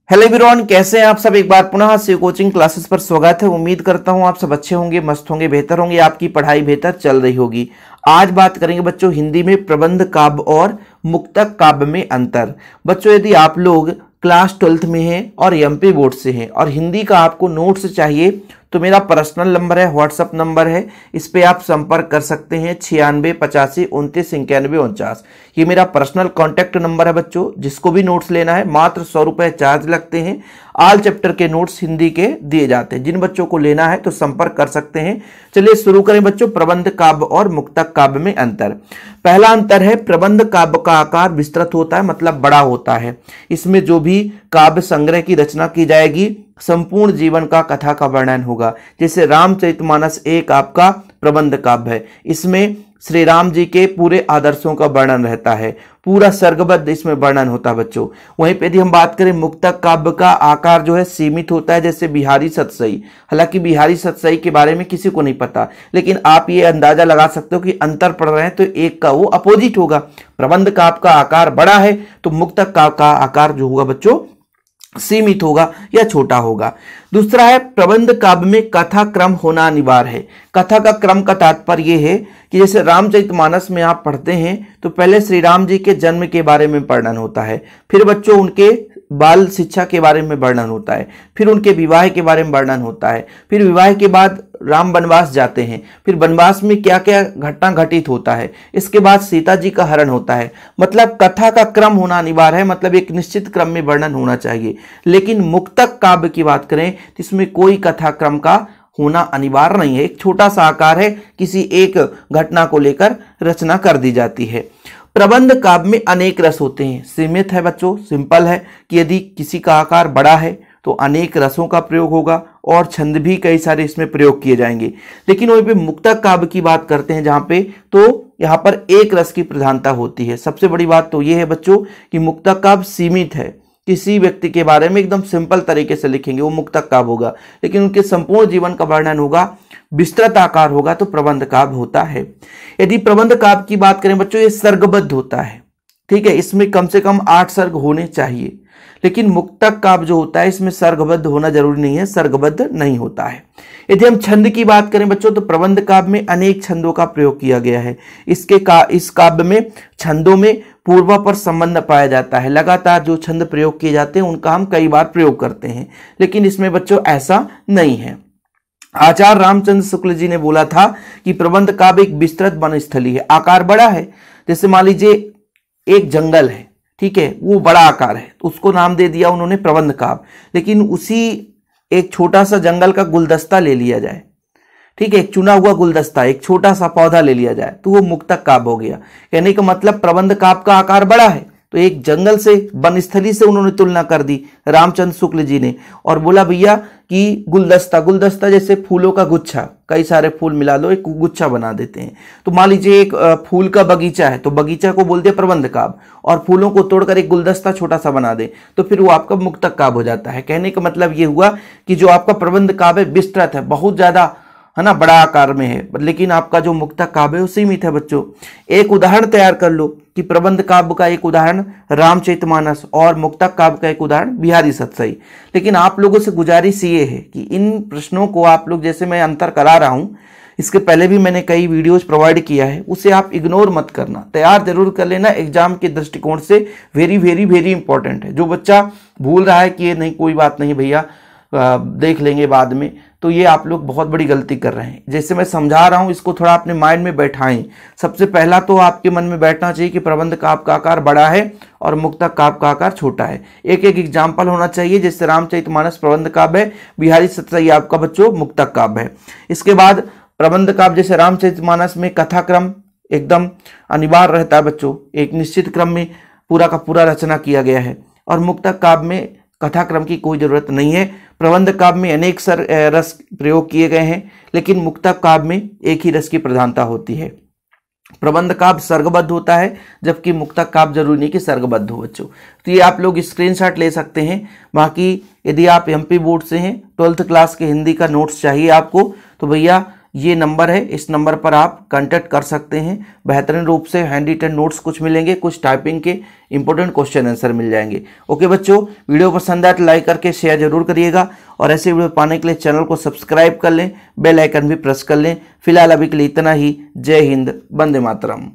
Hello everyone, कैसे हैं आप सब। एक बार पुनः शिव कोचिंग क्लासेस पर स्वागत है। उम्मीद करता हूं आप सब अच्छे होंगे, मस्त होंगे, बेहतर होंगे, आपकी पढ़ाई बेहतर चल रही होगी। आज बात करेंगे बच्चों हिंदी में प्रबंध काव्य और मुक्तक काव्य में अंतर। बच्चों यदि आप लोग क्लास 12th में हैं और एमपी बोर्ड से हैं और हिंदी का आपको नोट्स चाहिए तो मेरा पर्सनल नंबर है, व्हाट्सअप नंबर है, इस पे आप संपर्क कर सकते हैं 96 85 29 91 49। ये मेरा पर्सनल कॉन्टैक्ट नंबर है बच्चों। जिसको भी नोट्स लेना है मात्र 100 रुपये चार्ज लगते हैं। ऑल चैप्टर के नोट्स हिंदी के दिए जाते हैं। जिन बच्चों को लेना है तो संपर्क कर सकते हैं। चलिए शुरू करें बच्चों। प्रबंध काव्य और मुक्तक काव्य में अंतर। पहला अंतर है प्रबंध काव्य का आकार विस्तृत होता है, मतलब बड़ा होता है। इसमें जो भी काव्य संग्रह की रचना की जाएगी संपूर्ण जीवन का कथा का वर्णन होगा। जैसे रामचरितमानस एक आपका प्रबंध काव्य है, इसमें श्री राम जी के पूरे आदर्शों का वर्णन रहता है, पूरा सर्गबद्ध इसमें वर्णन होता है बच्चों। वहीं पे यदि हम बात करें मुक्तक काव्य का आकार जो है सीमित होता है, जैसे बिहारी सतसई। हालांकि बिहारी सतसई के बारे में किसी को नहीं पता, लेकिन आप ये अंदाजा लगा सकते हो कि अंतर पड़ रहे हैं तो एक का वो अपोजिट होगा। प्रबंध काव्य का आकार बड़ा है तो मुक्तक काव्य का आकार जो होगा बच्चों सीमित होगा या छोटा होगा। दूसरा है प्रबंध काव्य में कथा क्रम होना अनिवार्य है। कथा का क्रम का तात्पर्य यह है कि जैसे रामचरितमानस में आप पढ़ते हैं तो पहले श्री राम जी के जन्म के बारे में वर्णन होता है, फिर बच्चों उनके बाल शिक्षा के बारे में वर्णन होता है, फिर उनके विवाह के बारे में वर्णन होता है, फिर विवाह के बाद राम वनवास जाते हैं, फिर वनवास में क्या क्या घटना घटित होता है, इसके बाद सीता जी का हरण होता है। मतलब कथा का क्रम होना अनिवार्य है, मतलब एक निश्चित क्रम में वर्णन होना चाहिए। लेकिन मुक्तक काव्य की बात करें तो इसमें कोई कथा क्रम का होना अनिवार्य नहीं है। एक छोटा सा आकार है, किसी एक घटना को लेकर रचना कर दी जाती है। प्रबंध काव्य में अनेक रस होते हैं। सीमित है बच्चों, सिंपल है कि यदि किसी का आकार बड़ा है तो अनेक रसों का प्रयोग होगा और छंद भी कई सारे इसमें प्रयोग किए जाएंगे। लेकिन वहीं पे मुक्तक काव्य की बात करते हैं जहां पे, तो यहाँ पर एक रस की प्रधानता होती है। सबसे बड़ी बात तो ये है बच्चों कि मुक्तक काव्य सीमित है। किसी व्यक्ति के बारे में एकदम सिंपल तरीके से लिखेंगे वो मुक्तक काव्य होगा, लेकिन उनके संपूर्ण जीवन का वर्णन होगा, विस्तृत आकार होगा तो प्रबंध काव्य होता है। यदि प्रबंध काव्य की बात करें बच्चों ये सर्गबद्ध होता है, ठीक है। इसमें कम से कम 8 सर्ग होने चाहिए। लेकिन मुक्तक काव्य जो होता है इसमें सर्गबद्ध होना जरूरी नहीं है, सर्गबद्ध नहीं होता है। यदि हम छंद की बात करें बच्चों तो प्रबंध काव्य में अनेक छंदों का प्रयोग किया गया है। इस काव्य में छंदों में पूर्वापर संबंध पाया जाता है। लगातार जो छंद प्रयोग किए जाते हैं उनका हम कई बार प्रयोग करते हैं, लेकिन इसमें बच्चों ऐसा नहीं है। आचार्य रामचंद्र शुक्ल जी ने बोला था कि प्रबंध काव्य एक विस्तृत वनस्थली है। आकार बड़ा है, जैसे मान लीजिए एक जंगल है, ठीक है, वो बड़ा आकार है तो उसको नाम दे दिया उन्होंने प्रबंध काव्य। लेकिन उसी एक छोटा सा जंगल का गुलदस्ता ले लिया जाए, ठीक है, एक चुना हुआ गुलदस्ता, एक छोटा सा पौधा ले लिया जाए तो वो मुक्तक काव्य हो गया। कहने का मतलब प्रबंध काव्य का आकार बड़ा है तो एक जंगल से, वनस्थली से उन्होंने तुलना कर दी रामचंद्र शुक्ल जी ने, और बोला भैया कि गुलदस्ता जैसे फूलों का गुच्छा, कई सारे फूल मिला लो एक गुच्छा बना देते हैं। तो मान लीजिए एक फूल का बगीचा है तो बगीचा को बोलते हैं प्रबंध काव्य, और फूलों को तोड़कर एक गुलदस्ता छोटा सा बना दे तो फिर वो आपका मुक्तक काव्य हो जाता है। कहने का मतलब ये हुआ कि जो आपका प्रबंध काव्य विस्तृत है, बहुत ज्यादा है ना, बड़ा आकार में है, लेकिन आपका जो मुक्तक काव्य है वो सीमित है बच्चों। एक उदाहरण तैयार कर लो कि प्रबंध काव्य का एक उदाहरण रामचरितमानस और मुक्तक काव्य का एक उदाहरण बिहारी सतसई। लेकिन आप लोगों से गुजारिश ये है कि इन प्रश्नों को आप लोग, जैसे मैं अंतर करा रहा हूं, इसके पहले भी मैंने कई वीडियोस प्रोवाइड किया है, उसे आप इग्नोर मत करना, तैयार जरूर कर लेना। एग्जाम के दृष्टिकोण से वेरी वेरी वेरी इंपॉर्टेंट है। जो बच्चा भूल रहा है कि ये नहीं, कोई बात नहीं भैया देख लेंगे बाद में, तो ये आप लोग बहुत बड़ी गलती कर रहे हैं। जैसे मैं समझा रहा हूं इसको थोड़ा अपने माइंड में बैठाएं। सबसे पहला तो आपके मन में बैठना चाहिए कि प्रबंध काव्य का आकार बड़ा है और मुक्तक काव्य का आकार छोटा है। एक एक एग्जाम्पल होना चाहिए, जैसे रामचरितमानस प्रबंध काव्य है, बिहारी सतसई आपका बच्चों मुक्तक काव्य है। इसके बाद प्रबंध काव्य जैसे रामचरितमानस में कथाक्रम एकदम अनिवार्य रहता है बच्चों, एक निश्चित क्रम में पूरा का पूरा रचना किया गया है, और मुक्तक काव्य में कथाक्रम की कोई जरूरत नहीं है। प्रबंध काव्य में अनेक रस प्रयोग किए गए हैं, लेकिन मुक्तक काव्य में एक ही रस की प्रधानता होती है। प्रबंध काव्य सर्गबद्ध होता है, जबकि मुक्तक काव्य जरूरी नहीं कि सर्गबद्ध हो बच्चों। तो ये आप लोग स्क्रीनशॉट ले सकते हैं। बाकी यदि आप एमपी बोर्ड से हैं, 12th क्लास के हिंदी का नोट्स चाहिए आपको, तो भैया ये नंबर है, इस नंबर पर आप कांटेक्ट कर सकते हैं। बेहतरीन रूप से हैंड रिटन नोट्स कुछ मिलेंगे, कुछ टाइपिंग के इंपॉर्टेंट क्वेश्चन आंसर मिल जाएंगे। ओके बच्चों, वीडियो पसंद आए तो लाइक करके शेयर जरूर करिएगा और ऐसे वीडियो पाने के लिए चैनल को सब्सक्राइब कर लें, बेल आइकन भी प्रेस कर लें। फिलहाल अभी के लिए इतना ही। जय हिंद, वंदे मातरम।